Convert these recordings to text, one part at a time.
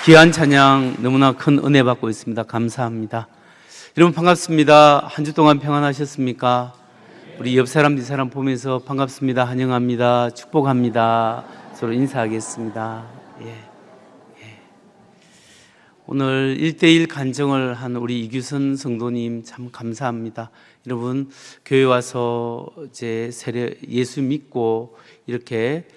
귀한 찬양 너무나 큰 은혜 받고 있습니다. 감사합니다. 여러분 반갑습니다. 한 주 동안 평안하셨습니까? 우리 옆 사람 뒷 사람 보면서 반갑습니다, 환영합니다, 축복합니다 서로 인사하겠습니다. 오늘 1:1 간증을 한 우리 이규선 성도님 참 감사합니다. 여러분 교회 와서 이제 예수 믿고 이렇게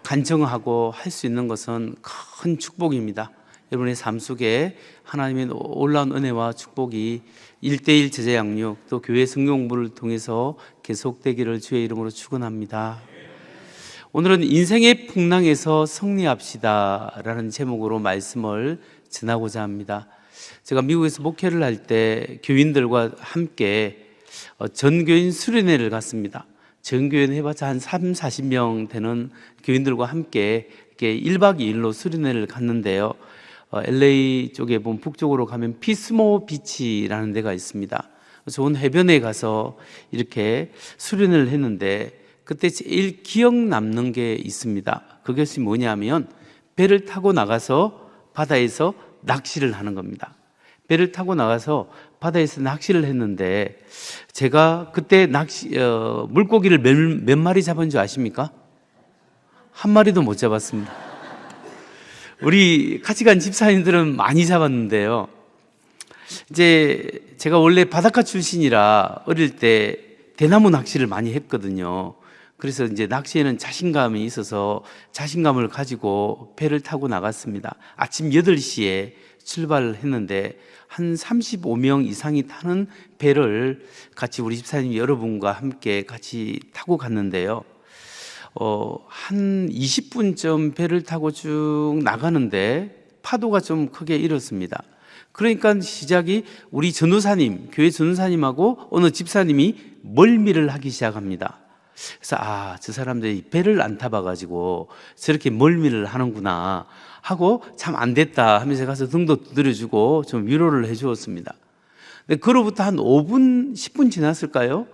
간증하고 할 수 있는 것은 큰 축복입니다. 여러분의 삶 속에 하나님의 놀라운 은혜와 축복이 1:1 제자 양육 또 교회 성경 공부를 통해서 계속되기를 주의 이름으로 축원합니다. 오늘은 인생의 풍랑에서 승리합시다 라는 제목으로 말씀을 전하고자 합니다. 제가 미국에서 목회를 할 때 교인들과 함께 전교인 수련회를 갔습니다. 전교인 해봤자 한 30-40명 되는 교인들과 함께 이렇게 1박 2일로 수련회를 갔는데요. LA 쪽에 보면 북쪽으로 가면 피스모 비치라는 데가 있습니다. 좋은 해변에 가서 이렇게 수련회를 했는데 그때 제일 기억 남는 게 있습니다. 그것이 뭐냐면 배를 타고 나가서 바다에서 낚시를 하는 겁니다. 배를 타고 나가서 바다에서 낚시를 했는데 제가 그때 물고기를 몇 마리 잡은 줄 아십니까? 한 마리도 못 잡았습니다. 우리 같이 간 집사님들은 많이 잡았는데요. 이제 제가 원래 바닷가 출신이라 어릴 때 대나무 낚시를 많이 했거든요. 그래서 이제 낚시에는 자신감이 있어서 자신감을 가지고 배를 타고 나갔습니다. 아침 8시에 출발을 했는데 한 35명 이상이 타는 배를 같이 우리 집사님 여러분과 함께 같이 타고 갔는데요. 한 20분쯤 배를 타고 쭉 나가는데 파도가 좀 크게 일었습니다. 그러니까 시작이 우리 전도사님, 교회 전도사님하고 어느 집사님이 멀미를 하기 시작합니다. 그래서 저 사람들이 배를 안 타봐가지고 저렇게 멀미를 하는구나 하고 참 안 됐다 하면서 가서 등도 두드려주고 좀 위로를 해주었습니다. 근데 그로부터 한 5분, 10분 지났을까요?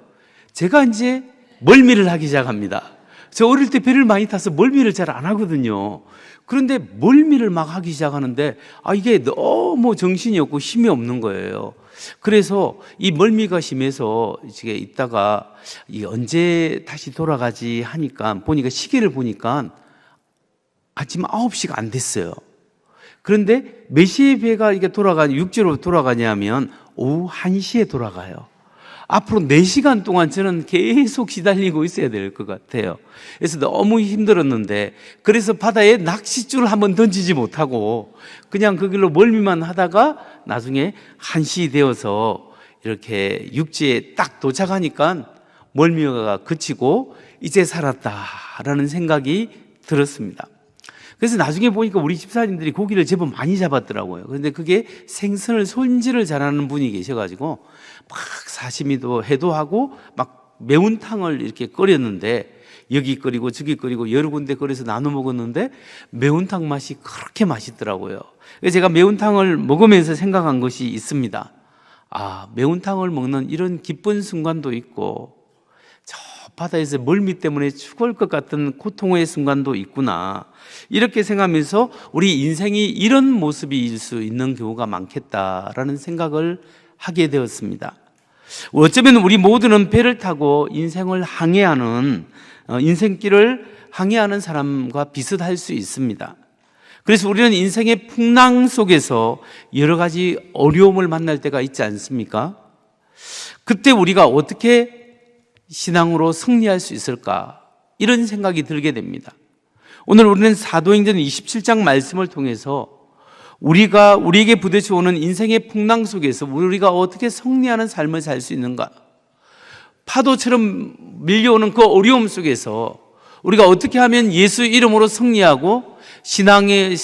제가 이제 멀미를 하기 시작합니다. 저 어릴 때 배를 많이 타서 멀미를 잘 안 하거든요. 그런데 멀미를 막 하기 시작하는데 이게 너무 정신이 없고 힘이 없는 거예요. 그래서 이 멀미가 심해서 이제 있다가 언제 다시 돌아가지 하니까 보니까 시계를 보니까 아침 9시가 안 됐어요. 그런데 몇 시에 배가 이게 육지로 돌아가냐면 오후 1시에 돌아가요. 앞으로 4시간 동안 저는 계속 시달리고 있어야 될 것 같아요. 그래서 너무 힘들었는데 그래서 바다에 낚싯줄을 한번 던지지 못하고 그냥 그 길로 멀미만 하다가 나중에 1시 되어서 이렇게 육지에 딱 도착하니까 멀미가 그치고 이제 살았다라는 생각이 들었습니다. 그래서 나중에 보니까 우리 집사님들이 고기를 제법 많이 잡았더라고요. 그런데 그게 생선을 손질을 잘하는 분이 계셔가지고 막 사시미도 해도 하고 막 매운탕을 이렇게 끓였는데 여기 끓이고 저기 끓이고 여러 군데 끓여서 나눠 먹었는데 매운탕 맛이 그렇게 맛있더라고요. 그래서 제가 매운탕을 먹으면서 생각한 것이 있습니다. 매운탕을 먹는 이런 기쁜 순간도 있고 저 바다에서 멀미 때문에 죽을 것 같은 고통의 순간도 있구나, 이렇게 생각하면서 우리 인생이 이런 모습일 수 있는 경우가 많겠다라는 생각을 하게 되었습니다. 어쩌면 우리 모두는 배를 타고 인생을 항해하는 인생길을 항해하는 사람과 비슷할 수 있습니다. 그래서 우리는 인생의 풍랑 속에서 여러 가지 어려움을 만날 때가 있지 않습니까? 그때 우리가 어떻게 신앙으로 승리할 수 있을까, 이런 생각이 들게 됩니다. 오늘 우리는 사도행전 27장 말씀을 통해서 우리에게 부딪혀 오는 인생의 풍랑 속에서 우리가 어떻게 승리하는 삶을 살 수 있는가, 파도처럼 밀려오는 그 어려움 속에서 우리가 어떻게 하면 예수 이름으로 승리하고 신앙의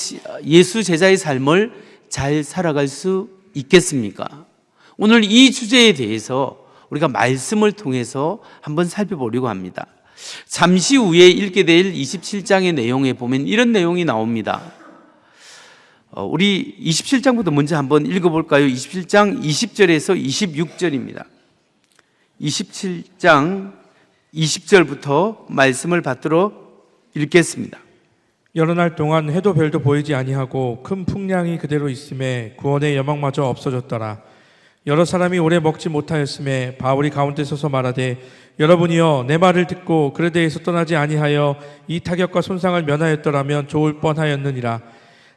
예수 제자의 삶을 잘 살아갈 수 있겠습니까? 오늘 이 주제에 대해서 우리가 말씀을 통해서 한번 살펴보려고 합니다. 잠시 후에 읽게 될 27장의 내용에 보면 이런 내용이 나옵니다. 우리 27장부터 먼저 한번 읽어볼까요? 27장 20절에서 26절입니다. 27장 20절부터 말씀을 받들어 읽겠습니다. 여러 날 동안 해도 별도 보이지 아니하고 큰 풍랑이 그대로 있음에 구원의 여망마저 없어졌더라. 여러 사람이 오래 먹지 못하였음에 바울이 가운데 서서 말하되 여러분이여 내 말을 듣고 그에 대해서 떠나지 아니하여 이 타격과 손상을 면하였더라면 좋을 뻔하였느니라.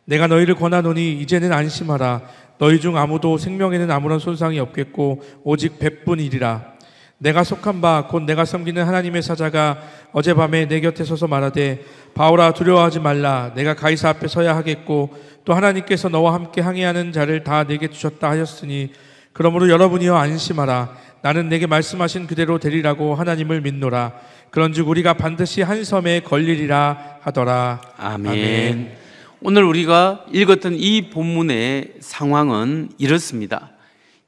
내가 너희를 권하노니 이제는 안심하라. 너희 중 아무도 생명에는 아무런 손상이 없겠고 오직 백분이리라. 내가 속한 바 곧 내가 섬기는 하나님의 사자가 어젯밤에 내 곁에 서서 말하되 바울아 두려워하지 말라. 내가 가이사 앞에 서야 하겠고 또 하나님께서 너와 함께 항해하는 자를 다 내게 주셨다 하였으니 그러므로 여러분이여 안심하라. 나는 내게 말씀하신 그대로 되리라고 하나님을 믿노라. 그런즉 우리가 반드시 한 섬에 걸리리라 하더라. 아멘. 오늘 우리가 읽었던 이 본문의 상황은 이렇습니다.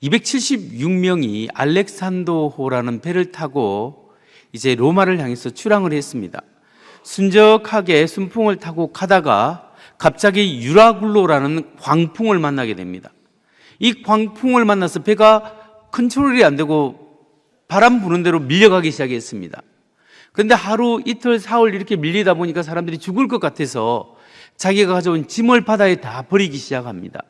276명이 알렉산더호라는 배를 타고 이제 로마를 향해서 출항을 했습니다. 순적하게 순풍을 타고 가다가 갑자기 유라굴로라는 광풍을 만나게 됩니다. 이 광풍을 만나서 배가 컨트롤이 안 되고 바람 부는 대로 밀려가기 시작했습니다. 그런데 하루 이틀 사흘 이렇게 밀리다 보니까 사람들이 죽을 것 같아서 자기가 가져온 짐을 바다에 다 버리기 시작합니다.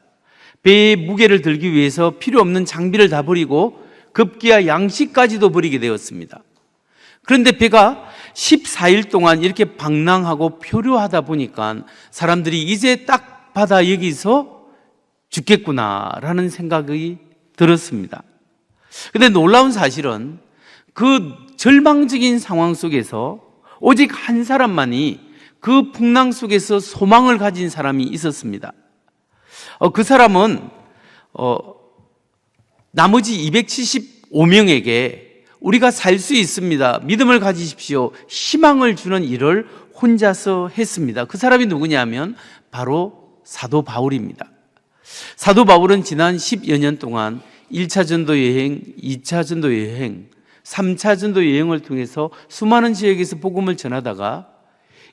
배의 무게를 들기 위해서 필요 없는 장비를 다 버리고 급기야 양식까지도 버리게 되었습니다. 그런데 배가 14일 동안 이렇게 방랑하고 표류하다 보니까 사람들이 이제 딱 바다 여기서 죽겠구나라는 생각이 들었습니다. 그런데 놀라운 사실은 그 절망적인 상황 속에서 오직 한 사람만이 그 풍랑 속에서 소망을 가진 사람이 있었습니다. 그 사람은 나머지 275명에게 우리가 살 수 있습니다. 믿음을 가지십시오. 희망을 주는 일을 혼자서 했습니다. 그 사람이 누구냐면 바로 사도 바울입니다. 사도 바울은 지난 10여 년 동안 1차 전도 여행, 2차 전도 여행, 3차 전도 여행을 통해서 수많은 지역에서 복음을 전하다가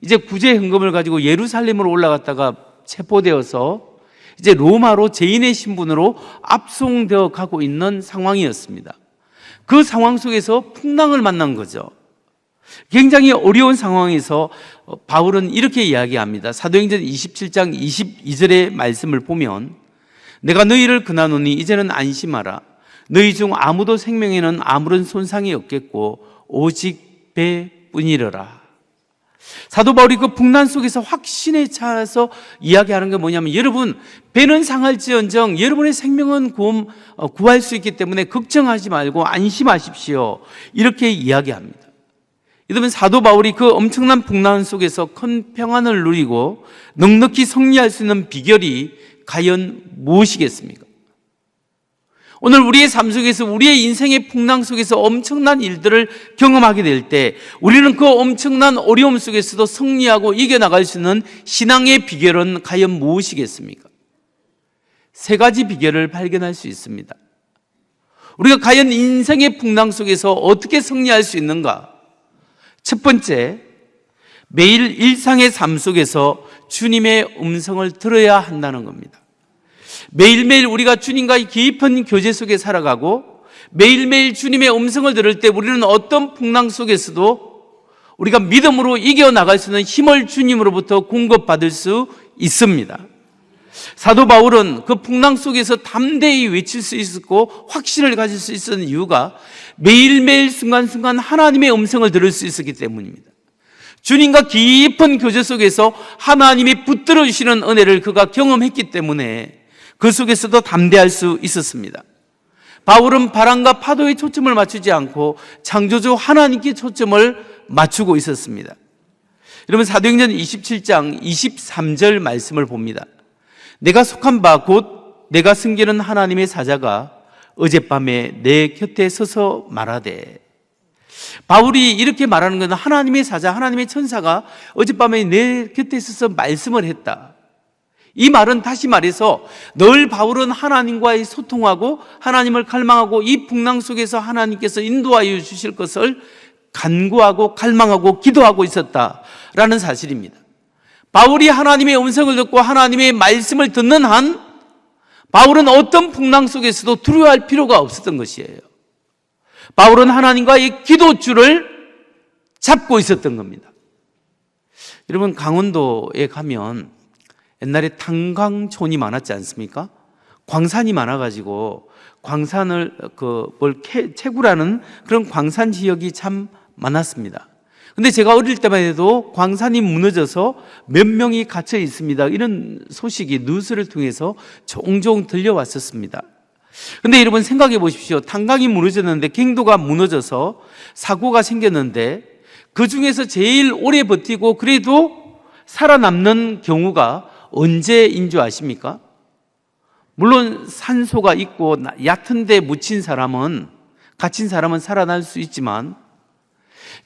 이제 구제 헌금을 가지고 예루살렘으로 올라갔다가 체포되어서 이제 로마로 죄인의 신분으로 압송되어 가고 있는 상황이었습니다. 그 상황 속에서 풍랑을 만난 거죠. 굉장히 어려운 상황에서 바울은 이렇게 이야기합니다. 사도행전 27장 22절의 말씀을 보면 내가 너희를 권하노니 이제는 안심하라. 너희 중 아무도 생명에는 아무런 손상이 없겠고 오직 배뿐이러라. 사도 바울이 그 풍랑 속에서 확신에 차서 이야기하는 게 뭐냐면 여러분 배는 상할지언정 여러분의 생명은 구할 수 있기 때문에 걱정하지 말고 안심하십시오. 이렇게 이야기합니다. 이러면 사도 바울이 그 엄청난 풍랑 속에서 큰 평안을 누리고 넉넉히 승리할 수 있는 비결이 과연 무엇이겠습니까? 오늘 우리의 삶 속에서 우리의 인생의 풍랑 속에서 엄청난 일들을 경험하게 될 때 우리는 그 엄청난 어려움 속에서도 승리하고 이겨나갈 수 있는 신앙의 비결은 과연 무엇이겠습니까? 세 가지 비결을 발견할 수 있습니다. 우리가 과연 인생의 풍랑 속에서 어떻게 승리할 수 있는가? 첫 번째, 매일 일상의 삶 속에서 주님의 음성을 들어야 한다는 겁니다. 매일매일 우리가 주님과 깊은 교제 속에 살아가고 매일매일 주님의 음성을 들을 때 우리는 어떤 풍랑 속에서도 우리가 믿음으로 이겨나갈 수 있는 힘을 주님으로부터 공급받을 수 있습니다. 사도 바울은 그 풍랑 속에서 담대히 외칠 수 있었고 확신을 가질 수 있었던 이유가 매일매일 순간순간 하나님의 음성을 들을 수 있었기 때문입니다. 주님과 깊은 교제 속에서 하나님이 붙들어 주시는 은혜를 그가 경험했기 때문에 그 속에서도 담대할 수 있었습니다. 바울은 바람과 파도에 초점을 맞추지 않고 창조주 하나님께 초점을 맞추고 있었습니다. 여러분 사도행전 27장 23절 말씀을 봅니다. 내가 속한 바 곧 내가 섬기는 하나님의 사자가 어젯밤에 내 곁에 서서 말하되. 바울이 이렇게 말하는 것은 하나님의 사자, 하나님의 천사가 어젯밤에 내 곁에 서서 말씀을 했다. 이 말은 다시 말해서 늘 바울은 하나님과의 소통하고 하나님을 갈망하고 이 풍랑 속에서 하나님께서 인도하여 주실 것을 간구하고 갈망하고 기도하고 있었다라는 사실입니다. 바울이 하나님의 음성을 듣고 하나님의 말씀을 듣는 한 바울은 어떤 풍랑 속에서도 두려워할 필요가 없었던 것이에요. 바울은 하나님과의 기도줄을 잡고 있었던 겁니다. 여러분, 강원도에 가면 옛날에 탄광촌이 많았지 않습니까? 광산이 많아가지고 광산을 채굴하는 그런 광산 지역이 참 많았습니다. 근데 제가 어릴 때만 해도 광산이 무너져서 몇 명이 갇혀 있습니다, 이런 소식이 뉴스를 통해서 종종 들려왔었습니다. 근데 여러분, 생각해 보십시오. 탄광이 무너졌는데, 경도가 무너져서 사고가 생겼는데, 그 중에서 제일 오래 버티고 그래도 살아남는 경우가 언제인 줄 아십니까? 물론 산소가 있고 얕은 데 갇힌 사람은 살아날 수 있지만,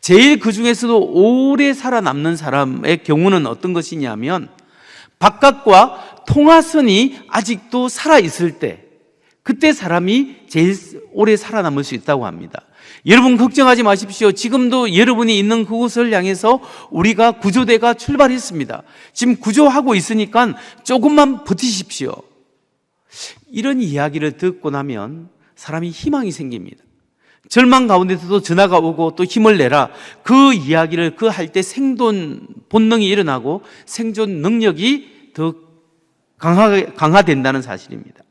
제일 그 중에서도 오래 살아남는 사람의 경우는 어떤 것이냐면, 바깥과 통화선이 아직도 살아있을 때, 그때 사람이 제일 오래 살아남을 수 있다고 합니다. 여러분, 걱정하지 마십시오. 지금도 여러분이 있는 그곳을 향해서 우리가 구조대가 출발했습니다. 지금 구조하고 있으니까 조금만 버티십시오. 이런 이야기를 듣고 나면 사람이 희망이 생깁니다. 절망 가운데서도 전화가 오고 또 힘을 내라, 그 이야기를 할 때 생존 본능이 일어나고 생존 능력이 더 강화된다는 사실입니다.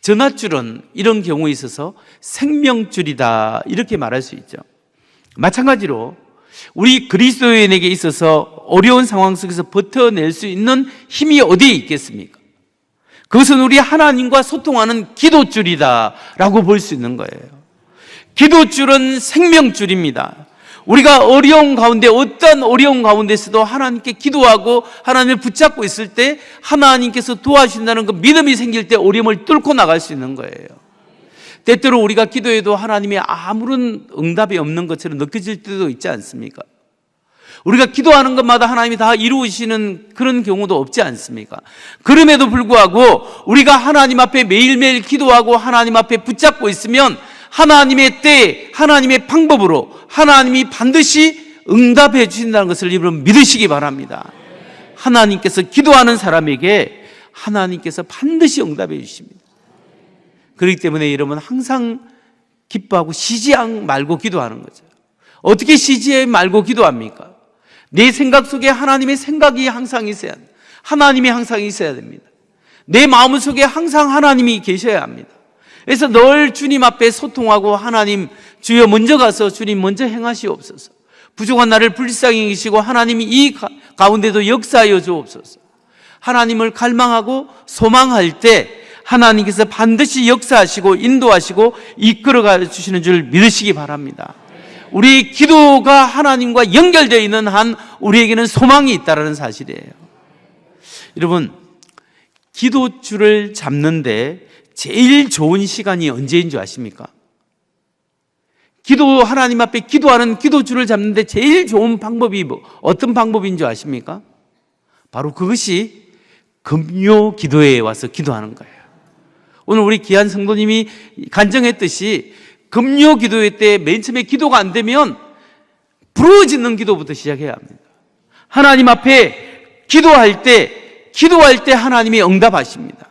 전화줄은 이런 경우에 있어서 생명줄이다, 이렇게 말할 수 있죠. 마찬가지로 우리 그리스도인에게 있어서 어려운 상황 속에서 버텨낼 수 있는 힘이 어디에 있겠습니까? 그것은 우리 하나님과 소통하는 기도줄이다 라고 볼 수 있는 거예요. 기도줄은 생명줄입니다. 우리가 어려운 가운데, 어떤 어려운 가운데서도 하나님께 기도하고 하나님을 붙잡고 있을 때 하나님께서 도와주신다는 그 믿음이 생길 때 어려움을 뚫고 나갈 수 있는 거예요. 때때로 우리가 기도해도 하나님의 아무런 응답이 없는 것처럼 느껴질 때도 있지 않습니까? 우리가 기도하는 것마다 하나님이 다 이루시는 그런 경우도 없지 않습니까? 그럼에도 불구하고 우리가 하나님 앞에 매일매일 기도하고 하나님 앞에 붙잡고 있으면 하나님의 때, 하나님의 방법으로 하나님이 반드시 응답해 주신다는 것을 여러분 믿으시기 바랍니다. 하나님께서 기도하는 사람에게 하나님께서 반드시 응답해 주십니다. 그렇기 때문에 여러분 항상 기뻐하고 쉬지 말고 기도하는 거죠. 어떻게 쉬지 말고 기도합니까? 내 생각 속에 하나님의 생각이 항상 있어야 합니다. 하나님이 항상 있어야 됩니다. 내 마음 속에 항상 하나님이 계셔야 합니다. 그래서 늘 주님 앞에 소통하고, 하나님 주여 먼저 가서 주님 먼저 행하시옵소서. 부족한 나를 불쌍히 여기시고 하나님이 이 가운데도 역사하여 주옵소서. 하나님을 갈망하고 소망할 때 하나님께서 반드시 역사하시고 인도하시고 이끌어가 주시는 줄 믿으시기 바랍니다. 우리 기도가 하나님과 연결되어 있는 한 우리에게는 소망이 있다는 사실이에요. 여러분, 기도줄을 잡는데 제일 좋은 시간이 언제인 줄 아십니까? 하나님 앞에 기도하는 기도줄을 잡는데 제일 좋은 방법이 어떤 방법인 줄 아십니까? 바로 그것이 금요 기도회에 와서 기도하는 거예요. 오늘 우리 귀한 성도님이 간증했듯이 금요 기도회 때 맨 처음에 기도가 안 되면 부르짖는 기도부터 시작해야 합니다. 하나님 앞에 기도할 때 하나님이 응답하십니다.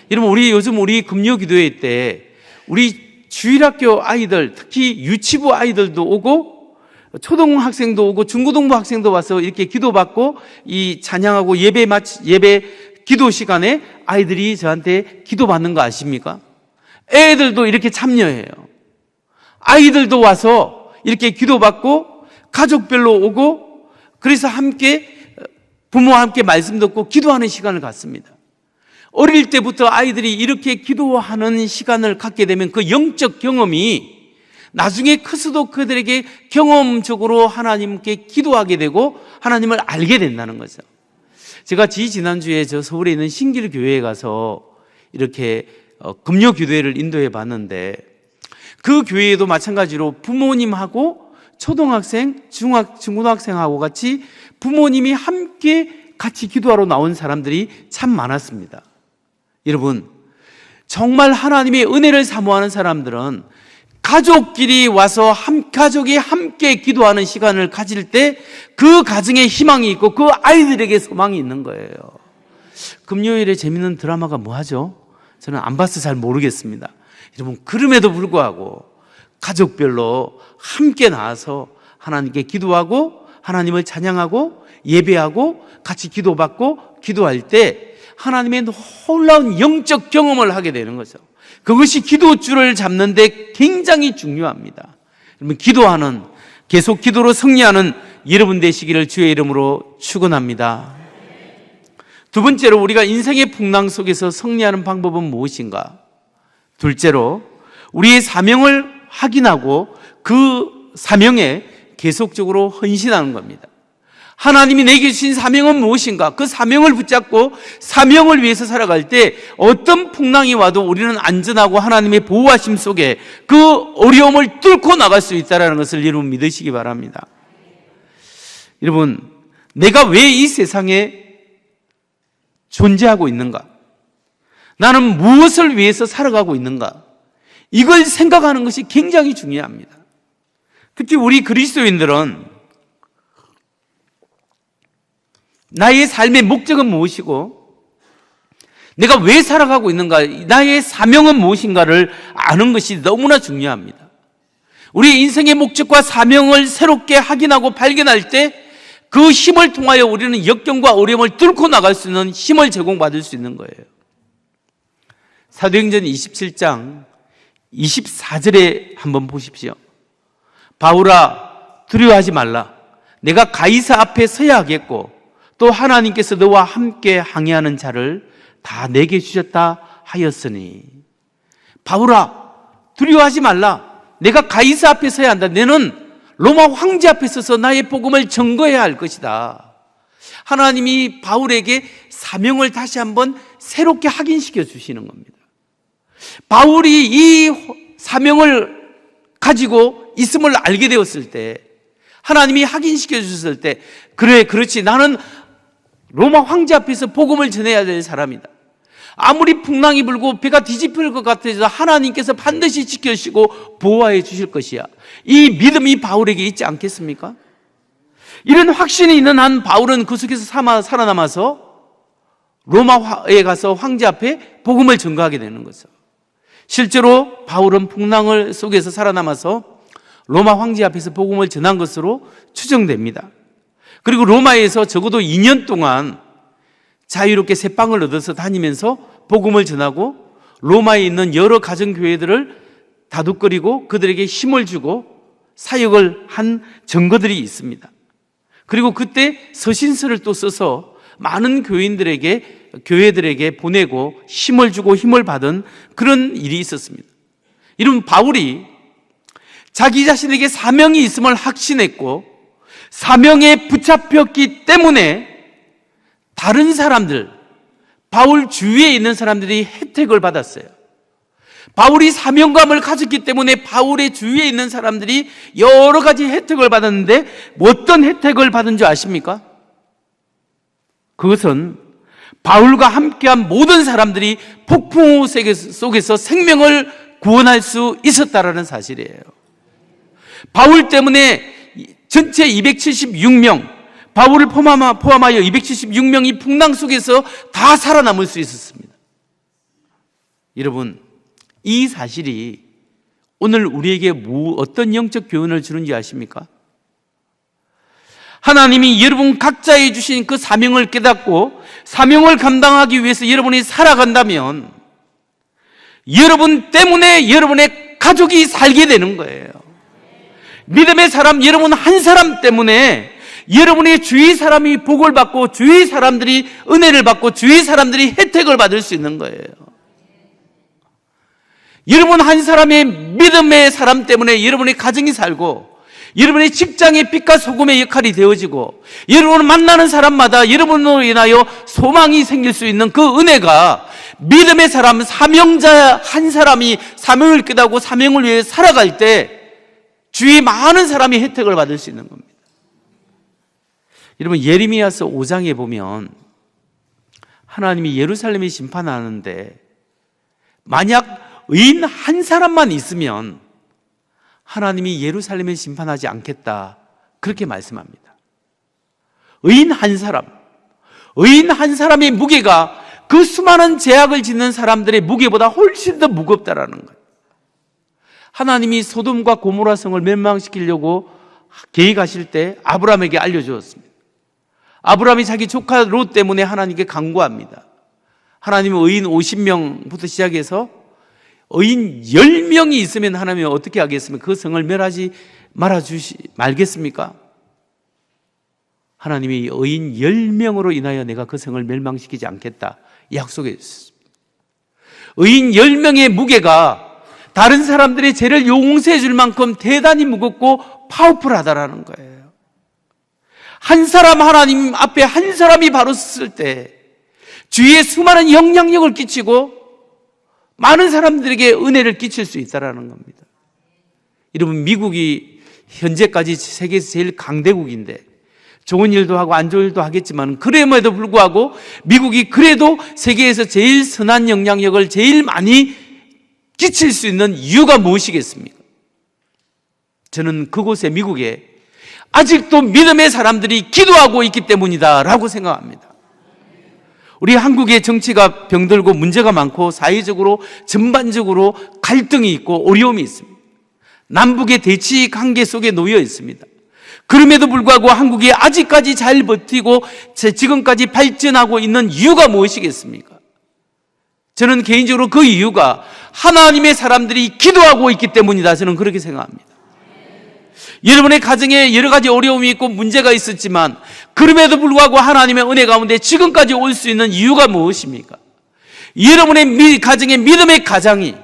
여러분, 요즘 우리 금요 기도회 때 우리 주일학교 아이들, 특히 유치부 아이들도 오고 초등학생도 오고 중고등부 학생도 와서 이렇게 기도받고 이 찬양하고 예배 기도 시간에 아이들이 저한테 기도받는 거 아십니까? 애들도 이렇게 참여해요. 아이들도 와서 이렇게 기도받고 가족별로 오고, 그래서 함께 부모와 함께 말씀 듣고 기도하는 시간을 갖습니다. 어릴 때부터 아이들이 이렇게 기도하는 시간을 갖게 되면 그 영적 경험이 나중에 커서도 그들에게 경험적으로 하나님께 기도하게 되고 하나님을 알게 된다는 거죠. 제가 지난주에 서울에 있는 신길교회에 가서 이렇게 금요 기도회를 인도해 봤는데, 그 교회에도 마찬가지로 부모님하고 초등학생, 중고등학생하고 같이 부모님이 함께 같이 기도하러 나온 사람들이 참 많았습니다. 여러분, 정말 하나님의 은혜를 사모하는 사람들은 가족끼리 와서 가족이 함께 기도하는 시간을 가질 때 그 가정에 희망이 있고 그 아이들에게 소망이 있는 거예요. 금요일에 재밌는 드라마가 뭐 하죠? 저는 안 봐서 잘 모르겠습니다. 여러분, 그럼에도 불구하고 가족별로 함께 나와서 하나님께 기도하고 하나님을 찬양하고 예배하고 같이 기도받고 기도할 때 하나님의 놀라운 영적 경험을 하게 되는 거죠. 그것이 기도줄을 잡는 데 굉장히 중요합니다. 여러분, 기도하는, 계속 기도로 승리하는 여러분 되시기를 주의 이름으로 축원합니다. 두 번째로, 우리가 인생의 풍랑 속에서 승리하는 방법은 무엇인가? 둘째로, 우리의 사명을 확인하고 그 사명에 계속적으로 헌신하는 겁니다. 하나님이 내게 주신 사명은 무엇인가? 그 사명을 붙잡고 사명을 위해서 살아갈 때 어떤 풍랑이 와도 우리는 안전하고 하나님의 보호하심 속에 그 어려움을 뚫고 나갈 수 있다는 것을 여러분 믿으시기 바랍니다. 여러분, 내가 왜 이 세상에 존재하고 있는가? 나는 무엇을 위해서 살아가고 있는가? 이걸 생각하는 것이 굉장히 중요합니다. 특히 우리 그리스도인들은 나의 삶의 목적은 무엇이고 내가 왜 살아가고 있는가, 나의 사명은 무엇인가를 아는 것이 너무나 중요합니다. 우리 인생의 목적과 사명을 새롭게 확인하고 발견할 때 그 힘을 통하여 우리는 역경과 어려움을 뚫고 나갈 수 있는 힘을 제공받을 수 있는 거예요. 사도행전 27장 24절에 한번 보십시오. 바울아, 두려워하지 말라. 내가 가이사 앞에 서야 하겠고 또 하나님께서 너와 함께 항해하는 자를 다 내게 주셨다 하였으니. 바울아, 두려워하지 말라. 내가 가이사 앞에 서야 한다. 너는 로마 황제 앞에 서서 나의 복음을 증거해야 할 것이다. 하나님이 바울에게 사명을 다시 한번 새롭게 확인시켜 주시는 겁니다. 바울이 이 사명을 가지고 있음을 알게 되었을 때, 하나님이 확인시켜 주셨을 때, 그래, 그렇지, 나는 로마 황제 앞에서 복음을 전해야 될 사람이다. 아무리 풍랑이 불고 배가 뒤집힐 것 같아도 하나님께서 반드시 지켜주시고 보호해 주실 것이야. 이 믿음이 바울에게 있지 않겠습니까? 이런 확신이 있는 한 바울은 그 속에서 살아남아서 로마에 가서 황제 앞에 복음을 전가하게 되는 거죠. 실제로 바울은 풍랑 속에서 살아남아서 로마 황제 앞에서 복음을 전한 것으로 추정됩니다. 그리고 로마에서 적어도 2년 동안 자유롭게 새빵을 얻어서 다니면서 복음을 전하고 로마에 있는 여러 가정교회들을 다독거리고 그들에게 힘을 주고 사역을 한 증거들이 있습니다. 그리고 그때 서신서를 또 써서 많은 교회들에게 보내고 힘을 주고 힘을 받은 그런 일이 있었습니다. 이런 바울이 자기 자신에게 사명이 있음을 확신했고 사명에 붙잡혔기 때문에 다른 사람들, 바울 주위에 있는 사람들이 혜택을 받았어요. 바울이 사명감을 가졌기 때문에 바울의 주위에 있는 사람들이 여러 가지 혜택을 받았는데 어떤 혜택을 받은 줄 아십니까? 그것은 바울과 함께한 모든 사람들이 폭풍우 속에서 생명을 구원할 수 있었다라는 사실이에요. 바울 때문에 전체 276명, 바울을 포함하여 276명이 풍랑 속에서 다 살아남을 수 있었습니다. 여러분, 이 사실이 오늘 우리에게 어떤 영적 교훈을 주는지 아십니까? 하나님이 여러분 각자에 주신 그 사명을 깨닫고 사명을 감당하기 위해서 여러분이 살아간다면 여러분 때문에 여러분의 가족이 살게 되는 거예요. 믿음의 사람, 여러분 한 사람 때문에 여러분의 주위 사람이 복을 받고 주위 사람들이 은혜를 받고 주위 사람들이 혜택을 받을 수 있는 거예요. 여러분 한 사람의 믿음의 사람 때문에 여러분의 가정이 살고 여러분의 직장의 빛과 소금의 역할이 되어지고 여러분을 만나는 사람마다 여러분으로 인하여 소망이 생길 수 있는 그 은혜가 믿음의 사람, 사명자 한 사람이 사명을 깨닫고 사명을 위해 살아갈 때 주위 많은 사람이 혜택을 받을 수 있는 겁니다. 여러분, 예레미야서 5장에 보면 하나님이 예루살렘에 심판하는데 만약 의인 한 사람만 있으면 하나님이 예루살렘을 심판하지 않겠다, 그렇게 말씀합니다. 의인 한 사람의 무게가 그 수많은 죄악을 짓는 사람들의 무게보다 훨씬 더 무겁다라는 거예요. 하나님이 소돔과 고모라 성을 멸망시키려고 계획하실 때 아브라함에게 알려주었습니다. 아브라함이 자기 조카 롯 때문에 하나님께 간구합니다. 하나님은 의인 50명부터 시작해서 의인 10명이 있으면 하나님이 어떻게 하겠습니까? 그 성을 멸하지 말겠습니까? 하나님이 의인 10명으로 인하여 내가 그 성을 멸망시키지 않겠다 약속했습니다. 의인 10명의 무게가 다른 사람들의 죄를 용서해 줄 만큼 대단히 무겁고 파워풀하다라는 거예요. 한 사람, 하나님 앞에 한 사람이 바로 섰을 때 주위에 수많은 영향력을 끼치고 많은 사람들에게 은혜를 끼칠 수 있다는 겁니다. 여러분, 미국이 현재까지 세계에서 제일 강대국인데 좋은 일도 하고 안 좋은 일도 하겠지만 그럼에도 불구하고 미국이 그래도 세계에서 제일 선한 영향력을 제일 많이 끼칠 수 있는 이유가 무엇이겠습니까? 저는 그곳에 미국에 아직도 믿음의 사람들이 기도하고 있기 때문이다라고 생각합니다. 우리 한국의 정치가 병들고 문제가 많고 사회적으로 전반적으로 갈등이 있고 어려움이 있습니다. 남북의 대치 관계 속에 놓여 있습니다. 그럼에도 불구하고 한국이 아직까지 잘 버티고 지금까지 발전하고 있는 이유가 무엇이겠습니까? 저는 개인적으로 그 이유가 하나님의 사람들이 기도하고 있기 때문이다. 저는 그렇게 생각합니다. 여러분의 가정에 여러 가지 어려움이 있고 문제가 있었지만 그럼에도 불구하고 하나님의 은혜 가운데 지금까지 올 수 있는 이유가 무엇입니까? 여러분의 가정의 믿음의 가장이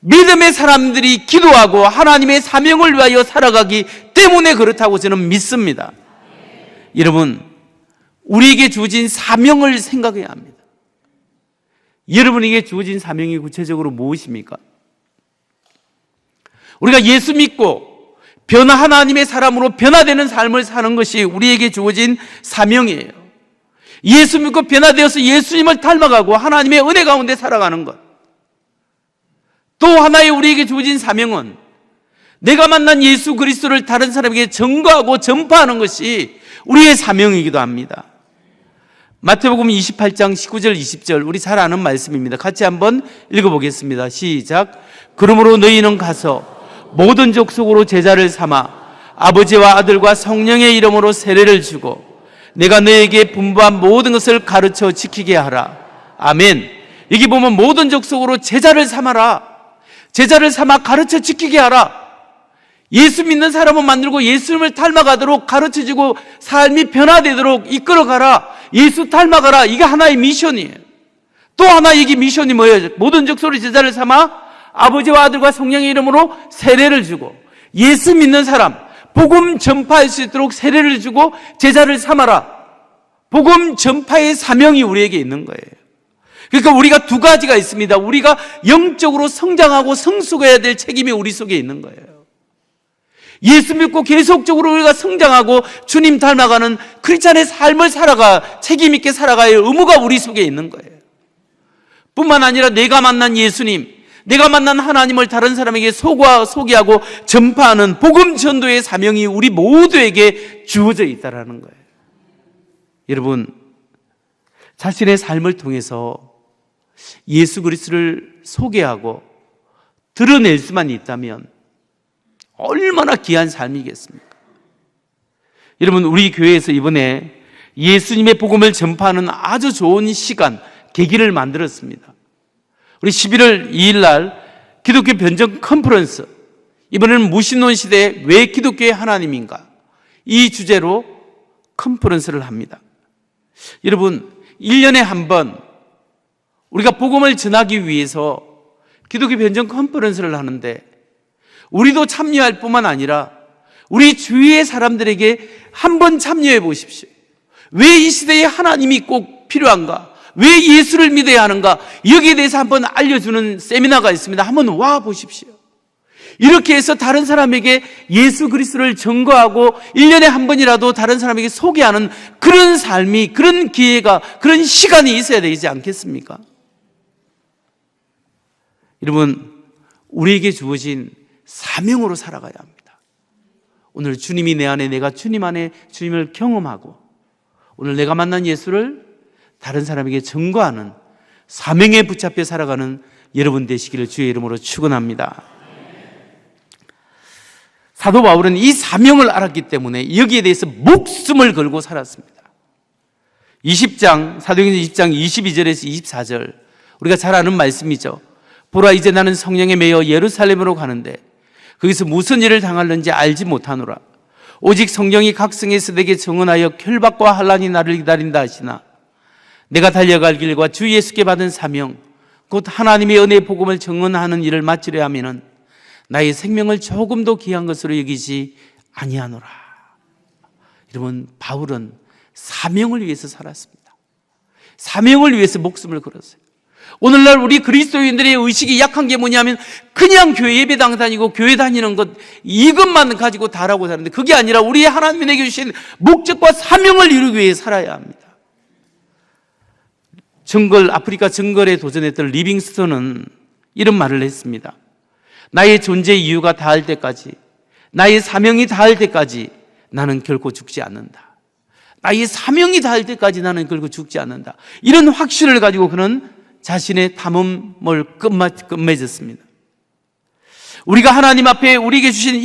믿음의 사람들이 기도하고 하나님의 사명을 위하여 살아가기 때문에 그렇다고 저는 믿습니다. 여러분, 우리에게 주어진 사명을 생각해야 합니다. 여러분에게 주어진 사명이 구체적으로 무엇입니까? 우리가 예수 믿고 하나님의 사람으로 변화되는 삶을 사는 것이 우리에게 주어진 사명이에요. 예수 믿고 변화되어서 예수님을 닮아가고 하나님의 은혜 가운데 살아가는 것. 또 하나의 우리에게 주어진 사명은 내가 만난 예수 그리스도를 다른 사람에게 증거하고 전파하는 것이 우리의 사명이기도 합니다. 마태복음 28장 19절 20절 우리 잘 아는 말씀입니다. 같이 한번 읽어보겠습니다. 시작. 그러므로 너희는 가서 모든 족속으로 제자를 삼아 아버지와 아들과 성령의 이름으로 세례를 주고 내가 너에게 분부한 모든 것을 가르쳐 지키게 하라. 아멘. 여기 보면 모든 족속으로 제자를 삼아라. 제자를 삼아 가르쳐 지키게 하라. 예수 믿는 사람을 만들고 예수님을 닮아가도록 가르쳐주고 삶이 변화되도록 이끌어가라. 예수 닮아가라. 이게 하나의 미션이에요. 또 하나 여기 미션이 뭐예요? 모든 족속으로 제자를 삼아 아버지와 아들과 성령의 이름으로 세례를 주고 예수 믿는 사람 복음 전파할 수 있도록 세례를 주고 제자를 삼아라. 복음 전파의 사명이 우리에게 있는 거예요. 그러니까 우리가 두 가지가 있습니다. 우리가 영적으로 성장하고 성숙해야 될 책임이 우리 속에 있는 거예요. 예수 믿고 계속적으로 우리가 성장하고 주님 닮아가는 크리스찬의 삶을 책임 있게 살아가야 할 의무가 우리 속에 있는 거예요. 뿐만 아니라 내가 만난 예수님, 내가 만난 하나님을 다른 사람에게 소개하고 전파하는 복음 전도의 사명이 우리 모두에게 주어져 있다는 거예요. 여러분, 자신의 삶을 통해서 예수 그리스도를 소개하고 드러낼 수만 있다면 얼마나 귀한 삶이겠습니까? 여러분, 우리 교회에서 이번에 예수님의 복음을 전파하는 아주 좋은 시간, 계기를 만들었습니다. 우리 11월 2일 날 기독교 변정 컨퍼런스, 이번에는 무신론 시대에 왜 기독교의 하나님인가, 이 주제로 컨퍼런스를 합니다. 여러분, 1년에 한 번 우리가 복음을 전하기 위해서 기독교 변정 컨퍼런스를 하는데 우리도 참여할 뿐만 아니라 우리 주위의 사람들에게 한번 참여해 보십시오. 왜 이 시대에 하나님이 꼭 필요한가? 왜 예수를 믿어야 하는가? 여기에 대해서 한번 알려주는 세미나가 있습니다. 한번 와 보십시오. 이렇게 해서 다른 사람에게 예수 그리스도를 증거하고 1년에 한 번이라도 다른 사람에게 소개하는 그런 삶이, 그런 기회가, 그런 시간이 있어야 되지 않겠습니까? 여러분, 우리에게 주어진 사명으로 살아가야 합니다. 오늘 주님이 내 안에, 내가 주님 안에 주님을 경험하고 오늘 내가 만난 예수를 다른 사람에게 증거하는 사명에 붙잡혀 살아가는 여러분 되시기를 주의 이름으로 축원합니다. 사도 바울은 이 사명을 알았기 때문에 여기에 대해서 목숨을 걸고 살았습니다. 20장, 사도행전 20장 22절에서 24절, 우리가 잘 아는 말씀이죠. 보라, 이제 나는 성령에 매여 예루살렘으로 가는데 거기서 무슨 일을 당할는지 알지 못하노라. 오직 성령이 각성에서 내게 증언하여 결박과 환난이 나를 기다린다 하시나 내가 달려갈 길과 주 예수께 받은 사명, 곧 하나님의 은혜의 복음을 증언하는 일을 마치려 하면은 나의 생명을 조금도 귀한 것으로 여기지 아니하노라. 여러분, 바울은 사명을 위해서 살았습니다. 사명을 위해서 목숨을 걸었어요. 오늘날 우리 그리스도인들의 의식이 약한 게 뭐냐면 그냥 교회 예배당 다니고 교회 다니는 것, 이것만 가지고 다라고 사는데, 그게 아니라 우리 하나님이 내게 주신 목적과 사명을 이루기 위해 살아야 합니다. 아프리카 정글에 도전했던 리빙스턴은 이런 말을 했습니다. 나의 존재 이유가 닿을 때까지, 나의 사명이 닿을 때까지 나는 결코 죽지 않는다. 나의 사명이 닿을 때까지 나는 결코 죽지 않는다. 이런 확신을 가지고 그는 자신의 탐험을 끝맺었습니다. 우리가 하나님 앞에 우리에게 주신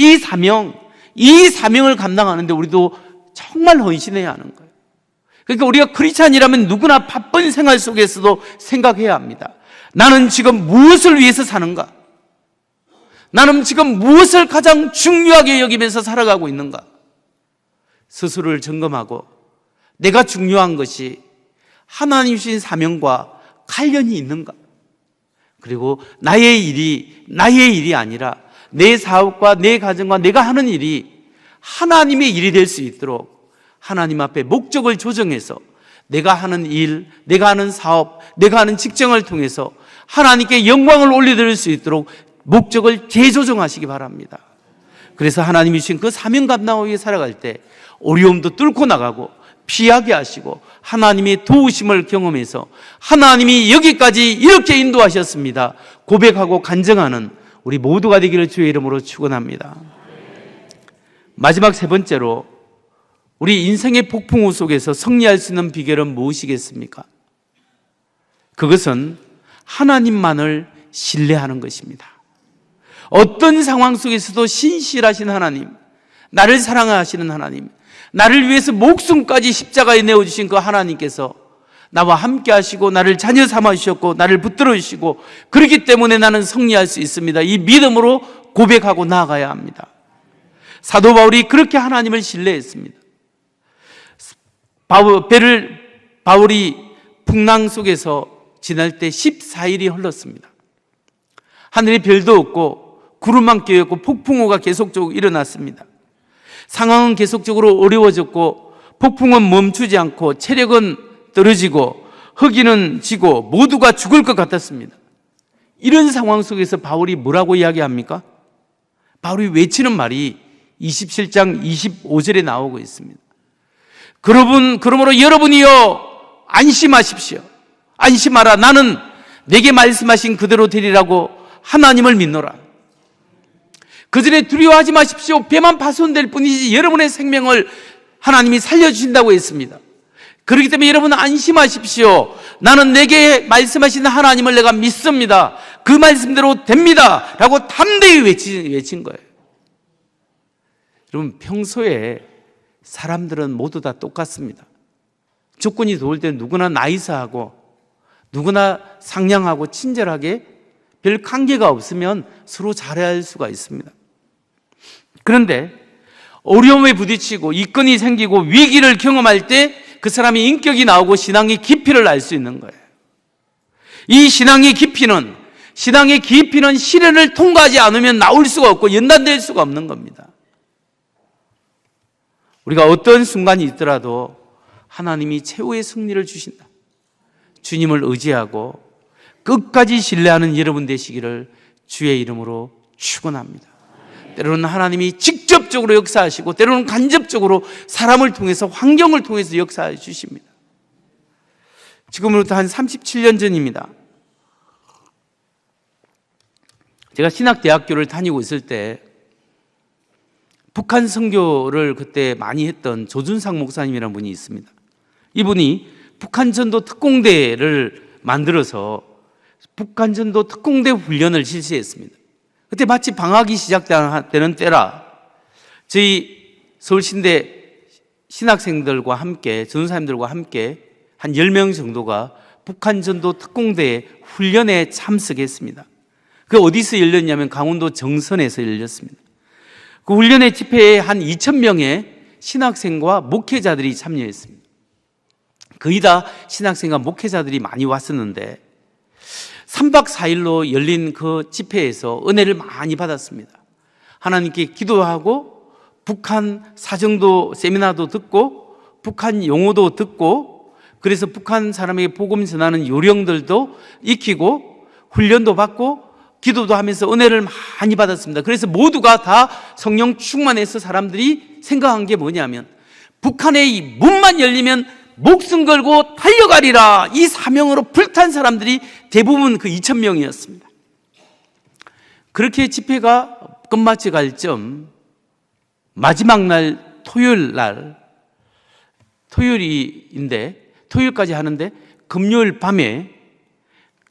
이 사명을 감당하는데 우리도 정말 헌신해야 하는 거예요. 그러니까 우리가 크리스찬이라면 누구나 바쁜 생활 속에서도 생각해야 합니다. 나는 지금 무엇을 위해서 사는가? 나는 지금 무엇을 가장 중요하게 여기면서 살아가고 있는가? 스스로를 점검하고 내가 중요한 것이 하나님 주신 사명과 관련이 있는가? 그리고 나의 일이 아니라 내 사업과 내 가정과 내가 하는 일이 하나님의 일이 될 수 있도록 하나님 앞에 목적을 조정해서 내가 하는 일, 내가 하는 사업, 내가 하는 직장을 통해서 하나님께 영광을 올려드릴 수 있도록 목적을 재조정하시기 바랍니다. 그래서 하나님이 주신 그 사명 감당하기 위해 살아갈 때 어려움도 뚫고 나가고 피하게 하시고 하나님의 도우심을 경험해서 하나님이 여기까지 이렇게 인도하셨습니다 고백하고 간증하는 우리 모두가 되기를 주의 이름으로 축원합니다. 마지막 세 번째로, 우리 인생의 폭풍우 속에서 승리할 수 있는 비결은 무엇이겠습니까? 그것은 하나님만을 신뢰하는 것입니다. 어떤 상황 속에서도 신실하신 하나님, 나를 사랑하시는 하나님, 나를 위해서 목숨까지 십자가에 내어주신 그 하나님께서 나와 함께 하시고 나를 자녀 삼아 주셨고 나를 붙들어 주시고, 그렇기 때문에 나는 승리할 수 있습니다. 이 믿음으로 고백하고 나아가야 합니다. 사도 바울이 그렇게 하나님을 신뢰했습니다. 바울이 풍랑 속에서 지날 때 14일이 흘렀습니다. 하늘에 별도 없고 구름만 끼었고 폭풍우가 계속적으로 일어났습니다. 상황은 계속적으로 어려워졌고 폭풍은 멈추지 않고 체력은 떨어지고 허기는 지고 모두가 죽을 것 같았습니다. 이런 상황 속에서 바울이 뭐라고 이야기합니까? 바울이 외치는 말이 27장 25절에 나오고 있습니다. 그러므로 여러분이여 안심하십시오. 안심하라. 나는 내게 말씀하신 그대로 되리라고 하나님을 믿노라. 그전에 두려워하지 마십시오. 배만 파손될 뿐이지 여러분의 생명을 하나님이 살려주신다고 했습니다. 그렇기 때문에 여러분 안심하십시오. 나는 내게 말씀하신 하나님을 내가 믿습니다. 그 말씀대로 됩니다 라고 담대히 외친 거예요. 여러분, 평소에 사람들은 모두 다 똑같습니다. 조건이 좋을 때 누구나 나이스하고 누구나 상냥하고 친절하게 별 관계가 없으면 서로 잘할 수가 있습니다. 그런데 어려움에 부딪히고 이건이 생기고 위기를 경험할 때 그 사람이 인격이 나오고 신앙의 깊이를 알 수 있는 거예요. 이 신앙의 깊이는 시련을 통과하지 않으면 나올 수가 없고 연단될 수가 없는 겁니다. 우리가 어떤 순간이 있더라도 하나님이 최후의 승리를 주신다. 주님을 의지하고 끝까지 신뢰하는 여러분 되시기를 주의 이름으로 축원합니다. 때로는 하나님이 직접적으로 역사하시고 때로는 간접적으로 사람을 통해서, 환경을 통해서 역사해 주십니다. 지금으로부터 한 37년 전입니다. 제가 신학대학교를 다니고 있을 때 북한 선교를 그때 많이 했던 조준상 목사님이라는 분이 있습니다. 이분이 북한전도 특공대를 만들어서 북한전도 특공대 훈련을 실시했습니다. 그때 마치 방학이 시작되는 때라 저희 서울신대 신학생들과 함께, 전사님들과 함께 한 10명 정도가 북한 전도 특공대 훈련에 참석했습니다. 그 어디서 열렸냐면 강원도 정선에서 열렸습니다. 그 훈련의 집회에 한 2,000명의 신학생과 목회자들이 참여했습니다. 거의 다 신학생과 목회자들이 많이 왔었는데 3박 4일로 열린 그 집회에서 은혜를 많이 받았습니다. 하나님께 기도하고 북한 사정도 세미나도 듣고 북한 용어도 듣고 그래서 북한 사람에게 복음 전하는 요령들도 익히고 훈련도 받고 기도도 하면서 은혜를 많이 받았습니다. 그래서 모두가 다 성령 충만해서 사람들이 생각한 게 뭐냐면 북한의 이 문만 열리면 목숨 걸고 달려가리라 이 사명으로 불탄 사람들이 대부분 그 2,000명이었습니다. 그렇게 집회가 끝마치 갈 점 마지막 날 토요일까지 하는데 금요일 밤에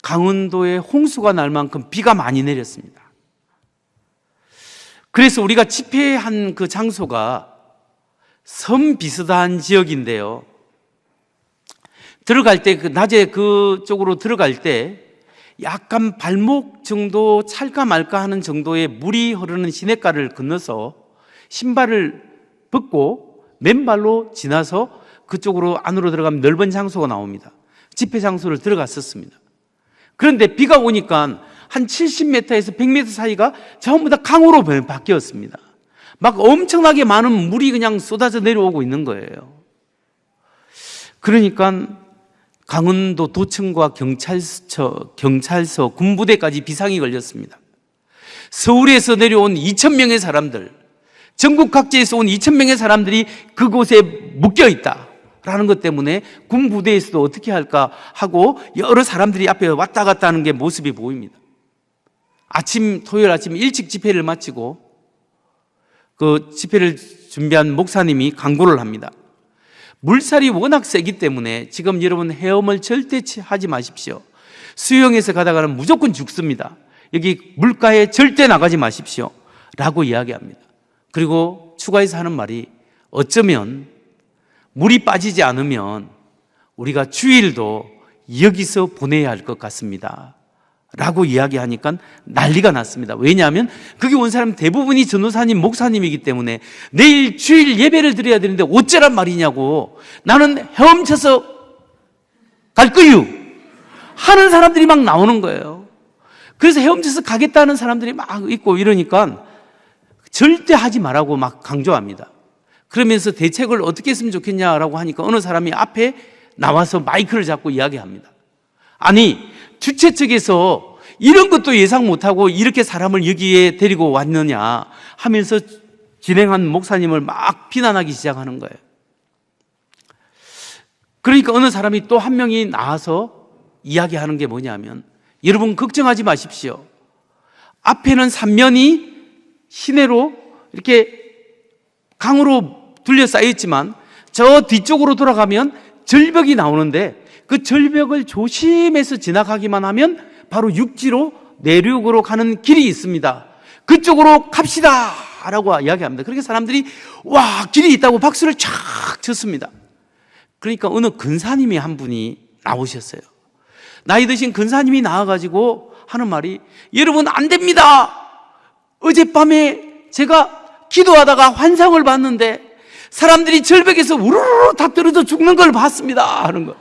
강원도에 홍수가 날 만큼 비가 많이 내렸습니다. 그래서 우리가 집회한 그 장소가 섬 비슷한 지역인데요. 들어갈 때, 낮에 그쪽으로 들어갈 때 약간 발목 정도 찰까 말까 하는 정도의 물이 흐르는 시냇가를 건너서 신발을 벗고 맨발로 지나서 그쪽으로 안으로 들어가면 넓은 장소가 나옵니다. 집회 장소를 들어갔었습니다. 그런데 비가 오니까 한 70m에서 100m 사이가 전부 다 강으로 바뀌었습니다. 막 엄청나게 많은 물이 그냥 쏟아져 내려오고 있는 거예요. 그러니까 강원도 도청과 경찰서, 군부대까지 비상이 걸렸습니다. 서울에서 내려온 2,000명의 사람들, 전국 각지에서 온 2,000명의 사람들이 그곳에 묶여 있다라는 것 때문에 군부대에서도 어떻게 할까 하고 여러 사람들이 앞에 왔다 갔다 하는 게 모습이 보입니다. 토요일 아침 일찍 집회를 마치고 그 집회를 준비한 목사님이 강구를 합니다. 물살이 워낙 세기 때문에 지금 여러분 헤엄을 절대 하지 마십시오. 수영해서 가다가는 무조건 죽습니다. 여기 물가에 절대 나가지 마십시오 라고 이야기합니다. 그리고 추가해서 하는 말이 어쩌면 물이 빠지지 않으면 우리가 주일도 여기서 보내야 할 것 같습니다 라고 이야기하니까 난리가 났습니다. 왜냐하면 거기 온 사람 대부분이 전도사님, 목사님이기 때문에 내일 주일 예배를 드려야 되는데 어쩌란 말이냐고, 나는 헤엄쳐서 갈 거유 하는 사람들이 막 나오는 거예요. 그래서 헤엄쳐서 가겠다는 사람들이 막 있고 이러니까 절대 하지 말라고 막 강조합니다. 그러면서 대책을 어떻게 했으면 좋겠냐라고 하니까 어느 사람이 앞에 나와서 마이크를 잡고 이야기합니다. 아니, 주최 측에서 이런 것도 예상 못하고 이렇게 사람을 여기에 데리고 왔느냐 하면서 진행한 목사님을 막 비난하기 시작하는 거예요. 그러니까 어느 사람이 또 한 명이 나와서 이야기하는 게 뭐냐면, 여러분 걱정하지 마십시오. 앞에는 삼면이 시내로 이렇게 강으로 둘러싸여 있지만 저 뒤쪽으로 돌아가면 절벽이 나오는데 그 절벽을 조심해서 지나가기만 하면 바로 육지로 내륙으로 가는 길이 있습니다. 그쪽으로 갑시다 라고 이야기합니다. 그렇게 사람들이 와, 길이 있다고 박수를 쫙 쳤습니다. 그러니까 어느 근사님이 한 분이 나오셨어요. 나이 드신 근사님이 나와가지고 하는 말이, 여러분 안 됩니다. 어젯밤에 제가 기도하다가 환상을 봤는데 사람들이 절벽에서 우르르 다 떨어져 죽는 걸 봤습니다 하는 거.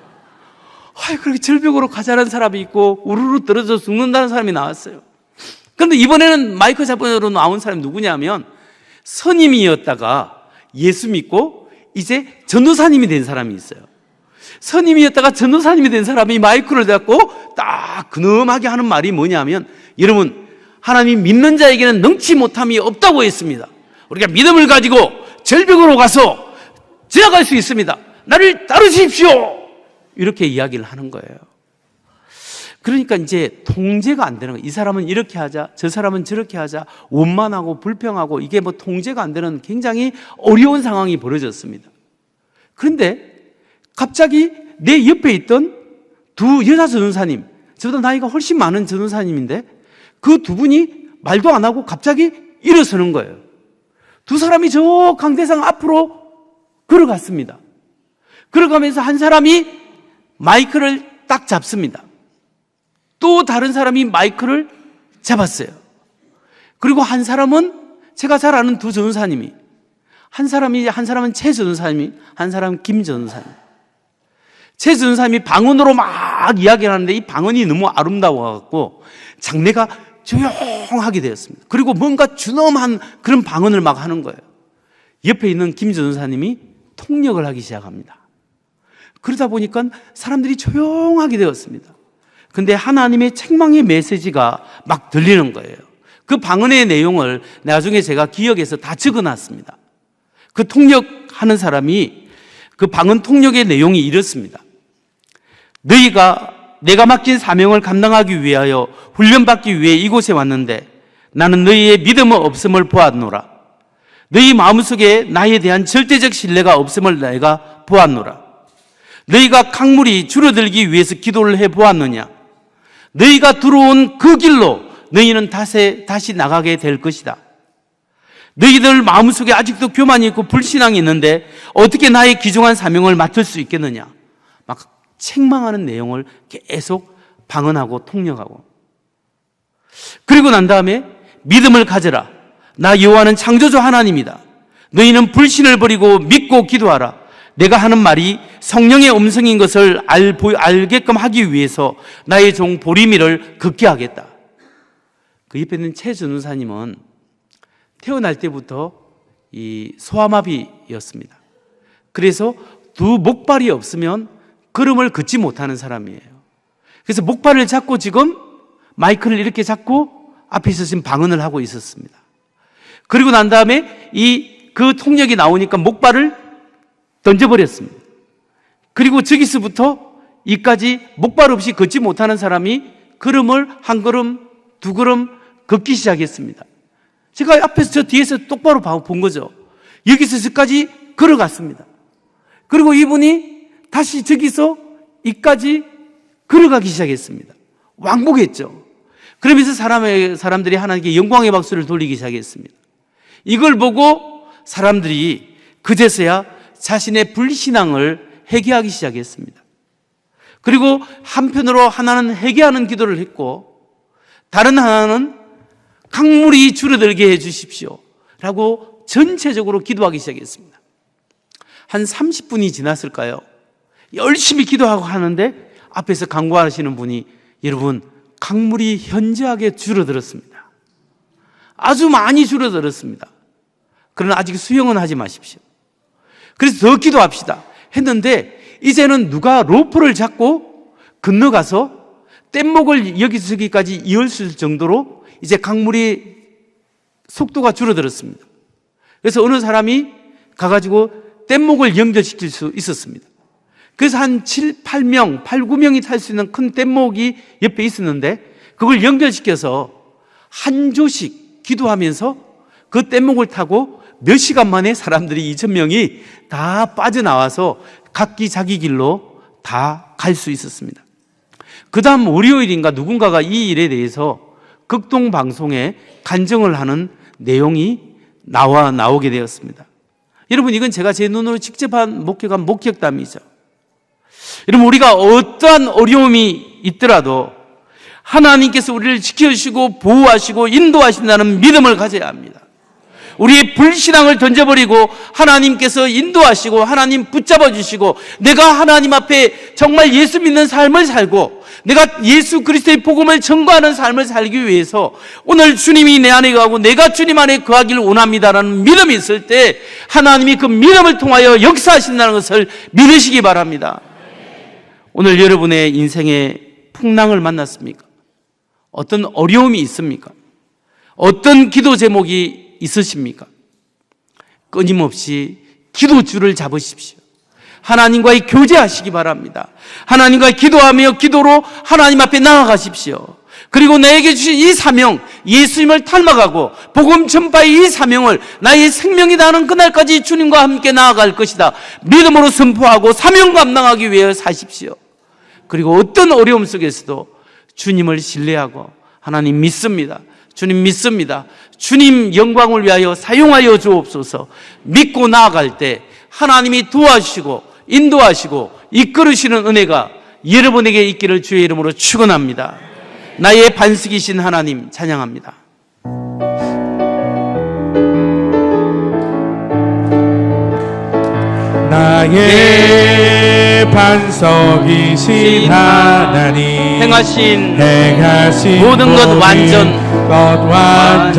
그렇게 절벽으로 가자는 사람이 있고 우르르 떨어져 죽는다는 사람이 나왔어요. 그런데 이번에는 마이크 잡으로 나온 사람이 누구냐면 선임이었다가 예수 믿고 이제 전도사님이 된 사람이 있어요. 선임이었다가 전도사님이 된 사람이 마이크를 잡고 딱 근엄하게 하는 말이 뭐냐면, 여러분 하나님 믿는 자에게는 능치 못함이 없다고 했습니다. 우리가 믿음을 가지고 절벽으로 가서 지나갈 수 있습니다. 나를 따르십시오. 이렇게 이야기를 하는 거예요. 그러니까 이제 통제가 안 되는 거예요. 이 사람은 이렇게 하자, 저 사람은 저렇게 하자, 원만하고 불평하고 이게 뭐 통제가 안 되는 굉장히 어려운 상황이 벌어졌습니다. 그런데 갑자기 내 옆에 있던 두 여자 전도사님, 저보다 나이가 훨씬 많은 전도사님인데 그 두 분이 말도 안 하고 갑자기 일어서는 거예요. 두 사람이 저 강대상 앞으로 걸어갔습니다. 걸어가면서 한 사람이 마이크를 딱 잡습니다. 또 다른 사람이 마이크를 잡았어요. 그리고 한 사람은 제가 잘 아는 두 전도사님이, 한 사람은 최 전도사님이, 한 사람은 김 전도사님. 최 전도사님이 방언으로 막 이야기를 하는데 이 방언이 너무 아름다워갖고 장례가 조용하게 되었습니다. 그리고 뭔가 준엄한 그런 방언을 막 하는 거예요. 옆에 있는 김 전도사님이 통역을 하기 시작합니다. 그러다 보니까 사람들이 조용하게 되었습니다. 근데 하나님의 책망의 메시지가 막 들리는 거예요. 그 방언의 내용을 나중에 제가 기억해서 다 적어놨습니다. 그 통역하는 사람이 그 방언 통역의 내용이 이렇습니다. 내가 맡긴 사명을 감당하기 위하여 훈련받기 위해 이곳에 왔는데 나는 너희의 믿음의 없음을 보았노라. 너희 마음속에 나에 대한 절대적 신뢰가 없음을 내가 보았노라. 너희가 강물이 줄어들기 위해서 기도를 해보았느냐? 너희가 들어온 그 길로 너희는 다시 나가게 될 것이다. 너희들 마음속에 아직도 교만이 있고 불신앙이 있는데 어떻게 나의 귀중한 사명을 맡을 수 있겠느냐? 막 책망하는 내용을 계속 방언하고 통역하고. 그리고 난 다음에 믿음을 가져라. 나 여호와는 창조주 하나님이다. 너희는 불신을 버리고 믿고 기도하라. 내가 하는 말이 성령의 음성인 것을 알게끔 하기 위해서 나의 종 보리미를 걷게 하겠다. 그 옆에 있는 최 전도사님은 태어날 때부터 이 소아마비였습니다. 그래서 두 목발이 없으면 걸음을 걷지 못하는 사람이에요. 그래서 목발을 잡고 지금 마이크를 이렇게 잡고 앞에서 지금 방언을 하고 있었습니다. 그리고 난 다음에 그 통역이 나오니까 목발을 던져버렸습니다. 그리고 저기서부터 이까지 목발 없이 걷지 못하는 사람이 걸음을 한 걸음, 두 걸음 걷기 시작했습니다. 제가 앞에서 저 뒤에서 똑바로 본 거죠. 여기서 저까지 걸어갔습니다. 그리고 이분이 다시 저기서 이까지 걸어가기 시작했습니다. 왕복했죠. 그러면서 사람들이 하나님께 영광의 박수를 돌리기 시작했습니다. 이걸 보고 사람들이 그제서야 자신의 불신앙을 회개하기 시작했습니다. 그리고 한편으로 하나는 회개하는 기도를 했고 다른 하나는 강물이 줄어들게 해 주십시오 라고 전체적으로 기도하기 시작했습니다. 한 30분이 지났을까요? 열심히 기도하고 하는데 앞에서 간구하시는 분이 여러분 강물이 현저하게 줄어들었습니다. 아주 많이 줄어들었습니다. 그러나 아직 수영은 하지 마십시오. 그래서 더 기도합시다 했는데 이제는 누가 로프를 잡고 건너가서 뗏목을 여기서 저기까지 이을 수 있을 정도로 이제 강물이 속도가 줄어들었습니다. 그래서 어느 사람이 가가지고 뗏목을 연결시킬 수 있었습니다. 그래서 한 7, 8명, 8, 9명이 탈 수 있는 큰 뗏목이 옆에 있었는데 그걸 연결시켜서 한 조씩 기도하면서 그 뗏목을 타고 몇 시간 만에 사람들이 2,000명이 다 빠져나와서 각기 자기 길로 다 갈 수 있었습니다. 그 다음 월요일인가 누군가가 이 일에 대해서 극동방송에 간증을 하는 내용이 나오게 되었습니다. 여러분 이건 제가 제 눈으로 직접 목격한 목격담이죠. 여러분 우리가 어떠한 어려움이 있더라도 하나님께서 우리를 지켜주시고 보호하시고 인도하신다는 믿음을 가져야 합니다. 우리의 불신앙을 던져버리고 하나님께서 인도하시고 하나님 붙잡아 주시고 내가 하나님 앞에 정말 예수 믿는 삶을 살고 내가 예수 그리스도의 복음을 전거하는 삶을 살기 위해서 오늘 주님이 내 안에 거하고 내가 주님 안에 거하기를 원합니다라는 믿음이 있을 때 하나님이 그 믿음을 통하여 역사하신다는 것을 믿으시기 바랍니다. 오늘 여러분의 인생에 풍랑을 만났습니까? 어떤 어려움이 있습니까? 어떤 기도 제목이 있으십니까? 끊임없이 기도줄을 잡으십시오. 하나님과의 교제하시기 바랍니다. 하나님과 기도하며 기도로 하나님 앞에 나아가십시오. 그리고 나에게 주신 이 사명, 예수님을 닮아가고 복음 전파의 이 사명을 나의 생명이 다하는 그날까지 주님과 함께 나아갈 것이다. 믿음으로 선포하고 사명 감당하기 위해 사십시오. 그리고 어떤 어려움 속에서도 주님을 신뢰하고 하나님 믿습니다. 주님 믿습니다. 주님 영광을 위하여 사용하여 주옵소서. 믿고 나아갈 때 하나님이 도와주시고 인도하시고 이끌으시는 은혜가 여러분에게 있기를 주의 이름으로 축원합니다. 나의 반석이신 하나님 찬양합니다. 나의 반석이신 하나님 행하신 모든 것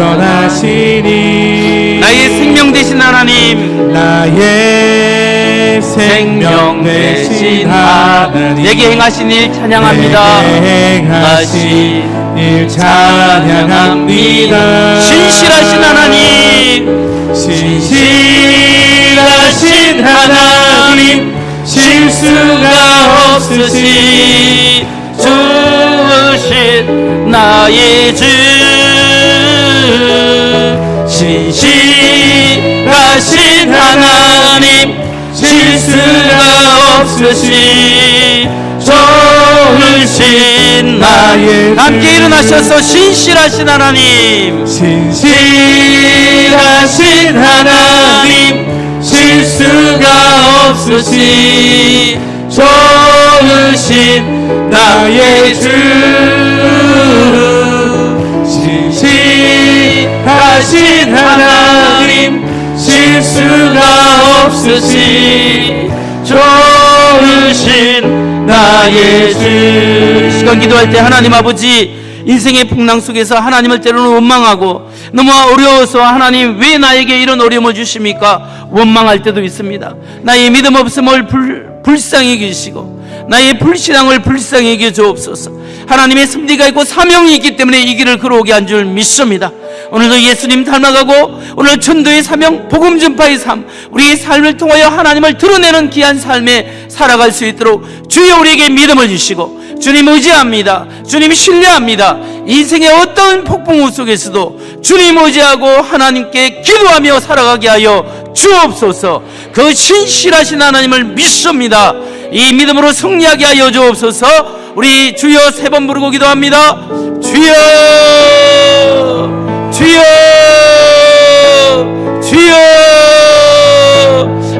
완전하시니 나의 생명 되신 하나님, 나의 생명 되신 하나님 내게 행하신 일 찬양합니다. 행하신 일 찬양합니다. 신실하신 하나님, 신실하신 하나님 실수가 없으신 주신 나의 주, 신실하신 하나님 실수가 없으신 좋으신 나의 함께 일어나셔서 신실하신 하나님, 신실하신 하나님 실수가 없으신 좋으신 나의 주, 신실하신 하나님 실수가 없으신 좋으신 나의 주. 시간 기도할 때 하나님 아버지, 인생의 풍랑 속에서 하나님을 때로는 원망하고 너무 어려워서 하나님 왜 나에게 이런 어려움을 주십니까? 원망할 때도 있습니다. 나의 믿음 없음을 불쌍히 여기시고 나의 불신앙을 불쌍히 여겨 주옵소서. 하나님의 섭리가 있고 사명이 있기 때문에 이 길을 걸어오게 한 줄 믿습니다. 오늘도 예수님 닮아가고 오늘 전도의 사명, 복음 전파의 삶, 우리의 삶을 통하여 하나님을 드러내는 귀한 삶에 살아갈 수 있도록 주여 우리에게 믿음을 주시고 주님 의지합니다. 주님 신뢰합니다. 인생의 어떤 폭풍우 속에서도 주님 의지하고 하나님께 기도하며 살아가게 하여 주옵소서. 그 신실하신 하나님을 믿습니다. 이 믿음으로 승리하게 하여 주옵소서. 우리 주여 3번 부르고 기도합니다. 주여, 주여, 주여.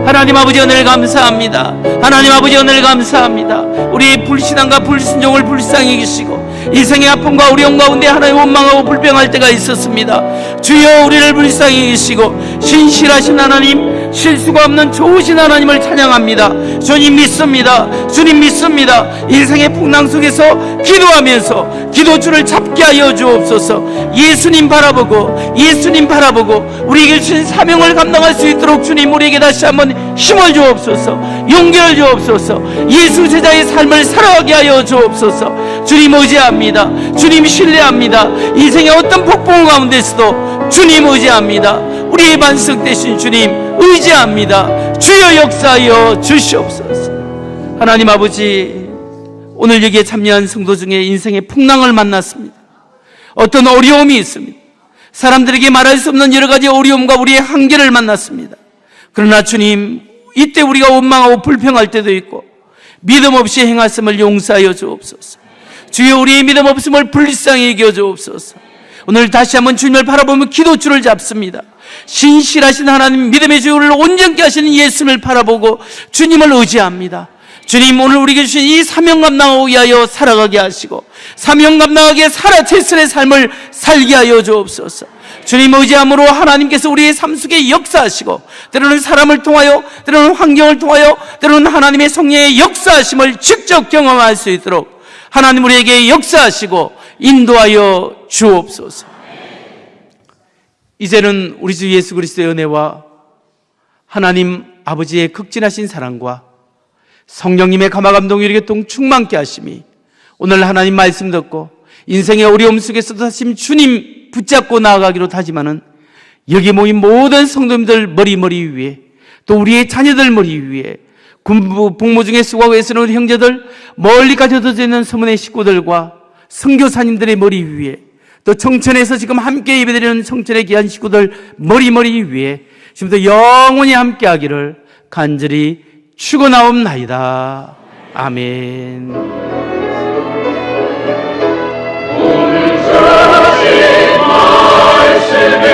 하나님 아버지 은혜를 감사합니다. 하나님 아버지 은혜를 감사합니다. 우리의 불신앙과 불순종을 불쌍히 여기시고 인생의 아픔과 어려움 가운데 하나님 원망하고 불평할 때가 있었습니다. 주여 우리를 불쌍히 여기시고 신실하신 하나님, 실수가 없는 좋으신 하나님을 찬양합니다. 주님 믿습니다. 주님 믿습니다. 인생의 풍랑 속에서 기도하면서 기도줄을 잡게 하여 주옵소서. 예수님 바라보고 예수님 바라보고 우리에게 주신 사명을 감당할 수 있도록 주님 우리에게 다시 한번 힘을 주옵소서. 용기를 주옵소서. 예수 제자의 삶을 살아가게 하여 주옵소서. 주님 의지합니다. 주님 신뢰합니다. 인생의 어떤 폭풍 가운데서도 주님 의지합니다. 우리의 반석 되신 주님 의지합니다. 주여 역사하여 주시옵소서. 하나님 아버지, 오늘 여기에 참여한 성도 중에 인생의 풍랑을 만났습니다. 어떤 어려움이 있습니다. 사람들에게 말할 수 없는 여러 가지 어려움과 우리의 한계를 만났습니다. 그러나 주님, 이때 우리가 원망하고 불평할 때도 있고 믿음 없이 행하심을 용서하여 주옵소서. 주여 우리의 믿음 없음을 불쌍히 여겨 주옵소서. 오늘 다시 한번 주님을 바라보며 기도줄을 잡습니다. 신실하신 하나님, 믿음의 주를 온전케 하시는 예수님을 바라보고 주님을 의지합니다. 주님, 오늘 우리에게 주신 이 사명 감당하기 위하여 살아가게 하시고 사명 감당하기에 살아 최선의 삶을 살게 하여 주옵소서. 주님 의지함으로 하나님께서 우리의 삶 속에 역사하시고 때로는 사람을 통하여, 때로는 환경을 통하여, 때로는 하나님의 성령의 역사하심을 직접 경험할 수 있도록 하나님 우리에게 역사하시고 인도하여 주옵소서. 이제는 우리 주 예수 그리스도의 은혜와 하나님 아버지의 극진하신 사랑과 성령님의 감화감동이 우리에게 충만케 하심이 오늘 하나님 말씀 듣고 인생의 어려움 속에서도 다시 주님 붙잡고 나아가기로 다짐하는 여기 모인 모든 성도님들 머리 위에, 또 우리의 자녀들 머리 위에, 군부 복무 중에 수고하고 애쓰는 우리 형제들, 멀리까지 흩어져 있는 서문의 식구들과 선교사님들의 머리 위에, 또 청천에서 지금 함께 예배드리는 청천의 귀한 식구들 머리 위에 지금부터 영원히 함께하기를 간절히 축원하옵나이다. 아멘. 오늘 주신 말씀에